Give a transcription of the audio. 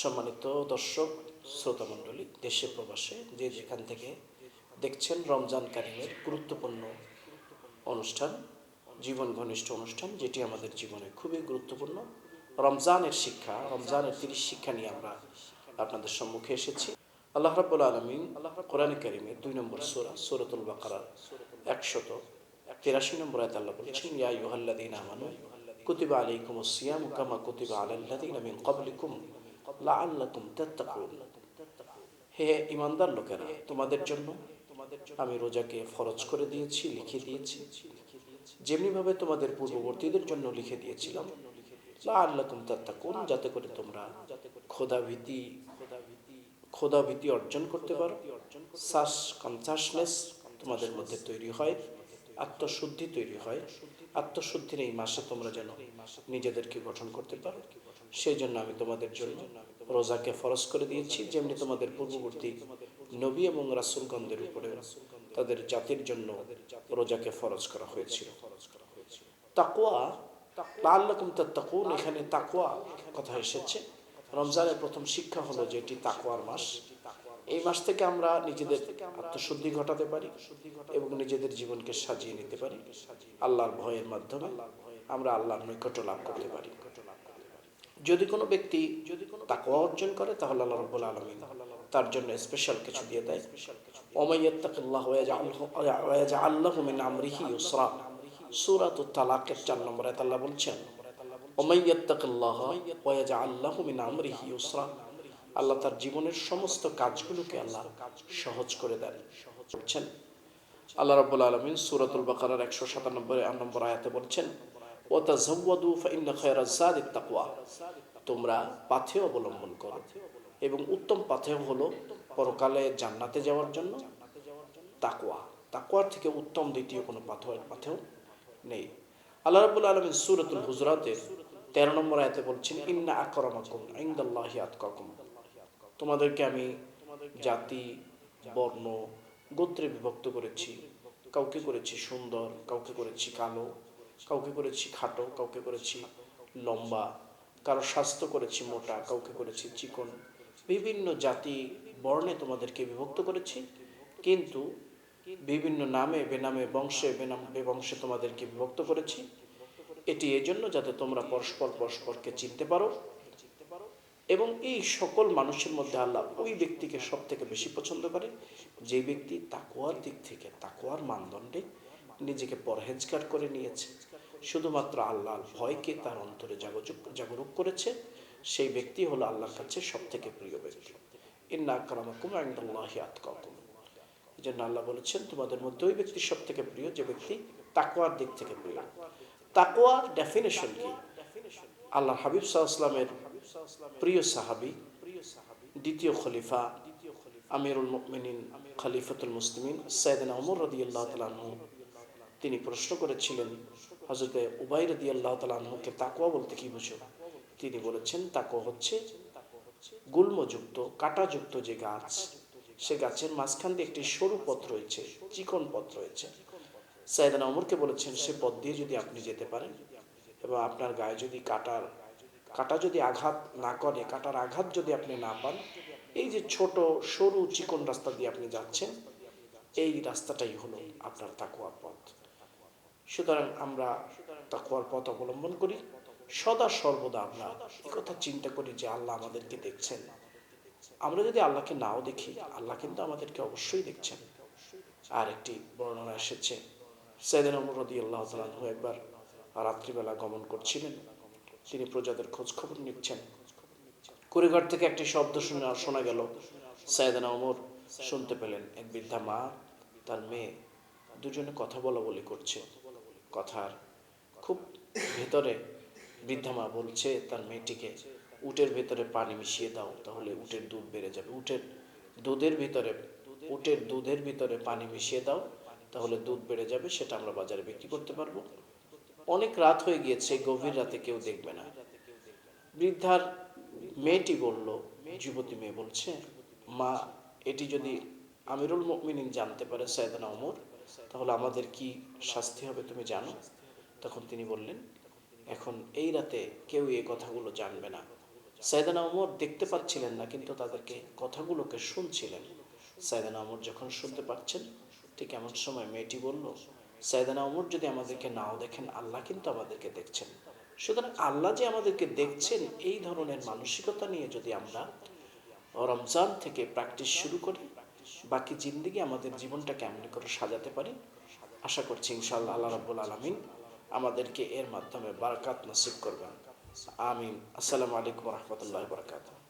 সম্মানিত দর্শক শ্রোতা মণ্ডলী, দেশে প্রবাসে যে যেখান থেকে দেখছেন রমজান কারিমের গুরুত্বপূর্ণ অনুষ্ঠান, জীবন ঘনিষ্ঠ অনুষ্ঠান, যেটি আমাদের জীবনে খুবই গুরুত্বপূর্ণ। রমজানের শিক্ষা, রমজানের 30 শিক্ষা নিয়ে আমরা আপনাদের সম্মুখে এসেছি। আল্লাহ রাব্বুল আলামিন কোরআনে কারিমের 2 নম্বর সূরা সূরাতুল বাকারার 183 নম্বর আয়াতে আল্লাহ বলেছেন, ইয়া আইয়ুহাল্লাযীনা আমানু কুতিবা আলাইকুমুস সিয়ামু কামা কুতিবা আলাল্লাযীনা মিন ক্বাবলিকুম লাআল্লাকুম তাত্তাকুন। হে ঈমানদার লোকেরা, তোমাদের জন্য আমি রোজাকে ফরজ করে দিয়েছি, লিখে দিয়েছি, যেমনিভাবে তোমাদের পূর্ববর্তীদের জন্য লিখে দিয়েছিলাম, লাআল্লাকুম তাত্তাকুন, যাতে করে তোমরা খোদাভীতি অর্জন করতে পারো, কনসাসনেস তোমাদের মধ্যে তৈরি হয়, আত্মশুদ্ধি তৈরি হয়। আত্মশুদ্ধির এই মাসে তোমরা যেন নিজেদেরকে গঠন করতে পারো, সেই জন্য আমি তোমাদের জন্য রোজাকে ফরজ করে দিয়েছি, যেমনি তোমাদের পূর্ববর্তী নবী এবং রাসূলগণদের উপরে তাদের জাতির জন্য রোজাকে ফরজ করা হয়েছিল। তাকওয়া, লাআল্লাকুম তাত্তাকুন, এখানে তাকওয়া কথা এসেছে। রমজানের প্রথম শিক্ষা হলো যে এটি তাকওয়ার মাস। এই মাস থেকে আমরা নিজেদের আত্মশুদ্ধি ঘটাতে পারি এবং নিজেদের জীবনকে সাজিয়ে নিতে পারি। আল্লাহর ভয়ের মাধ্যমে আমরা আল্লাহর নৈকট্য লাভ করতে পারি। যদি কোনো ব্যক্তি তাকওয়া অর্জন করে, তাহলে আল্লাহ রাব্বুল আলামিন তার জন্য স্পেশাল কিছু দিয়ে দেয়। ওয়া ইয়াত্তাকিল্লাহ ওয়া ইয়াজআল লাহু মিন আমরিহি ইউসরা, সূরাতুত তালাকের 4 নম্বর আয়াতে আল্লাহ বলছেন, ওয়া ইয়াত্তাকিল্লাহ ওয়া ইয়াজআল লাহু মিন আমরিহি ইউসরা, আল্লাহ তার জীবনের সমস্ত কাজগুলোকে আল্লাহ সহজ করে দেন। বলছেন আল্লাহ রাব্বুল আলামিন সূরাতুল বাকারার 197 নম্বর আয়াতে বলছেন, ওয়া তাযাওয়াদু ফাইন্না খায়রাজ যাদিত তাকওয়া, তোমরা পাথেয় অবলম্বন করো এবং উত্তম পাথেয় হলো পরকালে জান্নাতে যাওয়ার জন্য তাকওয়া। তাকওয়ার থেকে উত্তম দ্বিতীয় কোনো পাথেয় নেই। আল্লাহ রাব্বুল আলামিন সূরাতুল হুজুরাতের 13 নম্বর আয়াতে বলছেন, ইন্না আকরামাকুম ইনদাল্লাহি আতকাকুম, তোমাদেরকে আমি জাতি, বর্ণ, গোত্রে বিভক্ত করেছি। কাউকে করেছি সুন্দর, কাউকে করেছি কালো, কাউকে করেছি খাটো, কাউকে করেছি লম্বা, কারো স্বাস্থ্য করেছি মোটা, কাউকে করেছি চিকন। বিভিন্ন জাতি বর্ণে তোমাদেরকে বিভক্ত করেছি, কিন্তু বিভিন্ন নামে বেনামে, বংশে বেবংশে তোমাদেরকে বিভক্ত করেছি। এটি এজন্য যাতে তোমরা পরস্পরকে চিনতে পারো, এবং এই সকল মানুষের মধ্যে আল্লাহ ওই ব্যক্তিকে সব থেকে বেশি পছন্দ করে যে ব্যক্তি তাকওয়ার দিক থেকে, তাকওয়ার মানদণ্ডে নিজেকে পরহেজগার করে নিয়েছে, শুধুমাত্র আল্লাহর ভয়কে তার অন্তরে জাগরুক করেছে। সেই ব্যক্তি হলো আল্লাহর কাছে সব থেকে প্রিয় ব্যক্তি। ইন্না আকরামাকুম ইনদাল্লাহি আতকাকুম, এই জন্য আল্লাহ বলেছেন তোমাদের মধ্যে ওই ব্যক্তি সব থেকে প্রিয় যে ব্যক্তি তাকওয়ার দিক থেকে প্রিয়। তাকওয়ার ডেফিনেশন কি? আল্লাহ হাবিব সাল্লাল্লাহু আলাইহি ওয়াসাল্লামের প্রিয় সাহাবী, দ্বিতীয় খলিফা, আমিরুল মুমিনিন, খলিফাতুল মুসলিমিন সাইয়েদনা ওমর রাদিয়াল্লাহু তাআলা আনহু, তিনি প্রশ্ন করেছিলেন হযরতে উবাই রাদিয়াল্লাহু তাআলা আনহুকে, তাকওয়া বলতে কি বুঝো? তিনি বলেছেন, তাকওয়া হচ্ছে গুল্মযুক্ত, কাঁটাযুক্ত যে গাছ, সে গাছের মাঝখান দিয়ে একটি সরু পথ রয়েছে, চিকন পথ রয়েছে। সাইয়েদনা ওমরকে বলেছেন, সে পথ দিয়ে যদি আপনি যেতে পারেন এবং আপনার গায়ে যদি কাঁটা যদি আঘাত না করে, কাঁটার আঘাত যদি আপনি না পান, এই যে ছোট সরু চিকন রাস্তা দিয়ে আপনি যাচ্ছেন, এই রাস্তাটাই হলো আপনার তাকওয়ার পথ। সুতরাং আমরা তাকওয়ার পথ অবলম্বন করি, সদা সর্বদা আমরা এই কথা চিন্তা করি যে আল্লাহ আমাদেরকে দেখছেন। আমরা যদি আল্লাহকে নাও দেখি, আল্লাহ কিন্তু আমাদেরকে অবশ্যই দেখছেন। আর একটি বর্ণনা এসেছে, সাইয়েদনা ওমর রাদিয়াল্লাহু তাআলা আনহু একবার রাত্রিবেলা গমন করছিলেন, তিনি প্রজাদের খোঁজ খবর নিচ্ছেন। কুড়িঘর থেকে একটি শব্দ শোনা গেল। সাইয়েদনা ওমর শুনতে পেলেন এক বৃদ্ধা মা, তার মেয়ে দুজনে কথা বলি করছে। কথার খুব ভেতরে বৃদ্ধা মা বলছে তার মেয়েটিকে, উটের ভেতরে পানি মিশিয়ে দাও, তাহলে উটের দুধ বেড়ে যাবে। উটের দুধের ভিতরে পানি মিশিয়ে দাও, তাহলে দুধ বেড়ে যাবে, সেটা আমরা বাজারে বিক্রি করতে পারবো। অনেক রাত হয়ে গিয়েছে, গভীর রাতে কেউ দেখবে না। বৃদ্ধার মেয়েটি বলল, যুবতী মেয়ে বলছে, মা, এটি যদি আমিরুল মুমিনিন জানতে পারে, সাইয়েদনা ওমর, তাহলে আমাদের কি শাস্তি হবে তুমি জানো? তখন তিনি বললেন, এখন এই রাতে কেউ এই কথাগুলো জানবে না, সাইয়েদনা ওমর দেখতে পাচ্ছিলেন না, কিন্তু তাদেরকে কথাগুলোকে শুনছিলেন। সাইয়েদনা ওমর যখন শুনতে পাচ্ছেন, ঠিক এমন সময় মেয়েটি বলল, সাইয়েদনা ওমর যদি আমাদেরকে নাও দেখেন, আল্লাহ কিন্তু আমাদেরকে দেখছেন। সুতরাং আল্লাহ যে আমাদেরকে দেখছেন, এই ধরনের মানসিকতা নিয়ে যদি আমরা রমজান থেকে প্র্যাকটিস শুরু করি, বাকি জিন্দেগি আমাদের জীবনটা কেমন করে সাজাতে পারি, আশা করছি ইনশাআল্লাহ আল্লাহ রাব্বুল আলামিন আমাদেরকে এর মাধ্যমে বারাকাত নসিব করবেন। আমিন। আসসালামু আলাইকুম ওয়া রাহমাতুল্লাহি ওয়া বারাকাতুহু।